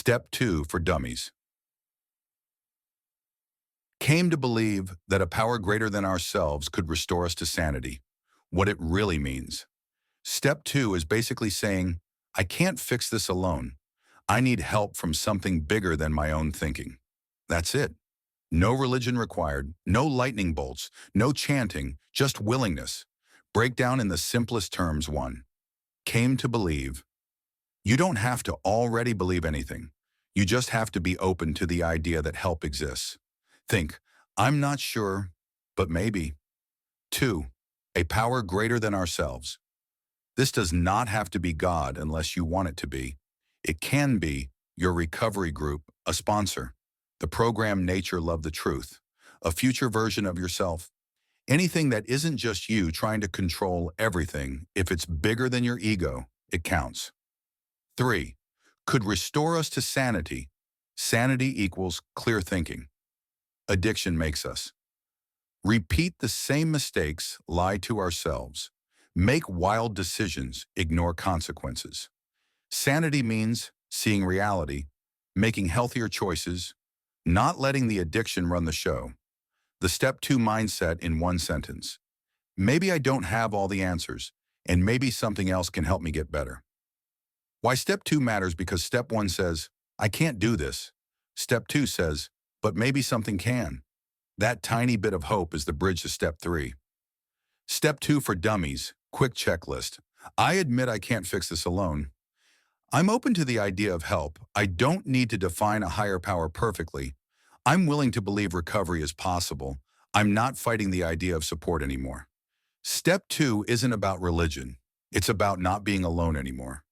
Step 2 for Dummies. Came to believe that a power greater than ourselves could restore us to sanity. What it really means. Step 2 is basically saying, I can't fix this alone. I need help from something bigger than my own thinking. That's it. No religion required, no lightning bolts, no chanting, just willingness. Breakdown in the simplest terms. 1. Came to believe. You don't have to already believe anything. You just have to be open to the idea that help exists. Think, I'm not sure, but maybe. 2. A power greater than ourselves. This does not have to be God unless you want it to be. It can be your recovery group, a sponsor, the program Nature Love the Truth, a future version of yourself. Anything that isn't just you trying to control everything. If it's bigger than your ego, it counts. 3. Could restore us to sanity. Sanity equals clear thinking. Addiction makes us repeat the same mistakes, lie to ourselves, make wild decisions, ignore consequences. Sanity means seeing reality, making healthier choices, not letting the addiction run the show. The step 2 mindset in one sentence. Maybe I don't have all the answers, and maybe something else can help me get better. Why step 2 matters? Because step 1 says, I can't do this. Step 2 says, but maybe something can. That tiny bit of hope is the bridge to step 3. Step 2 for Dummies, quick checklist. I admit I can't fix this alone. I'm open to the idea of help. I don't need to define a higher power perfectly. I'm willing to believe recovery is possible. I'm not fighting the idea of support anymore. Step 2 isn't about religion. It's about not being alone anymore.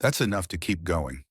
That's enough to keep going.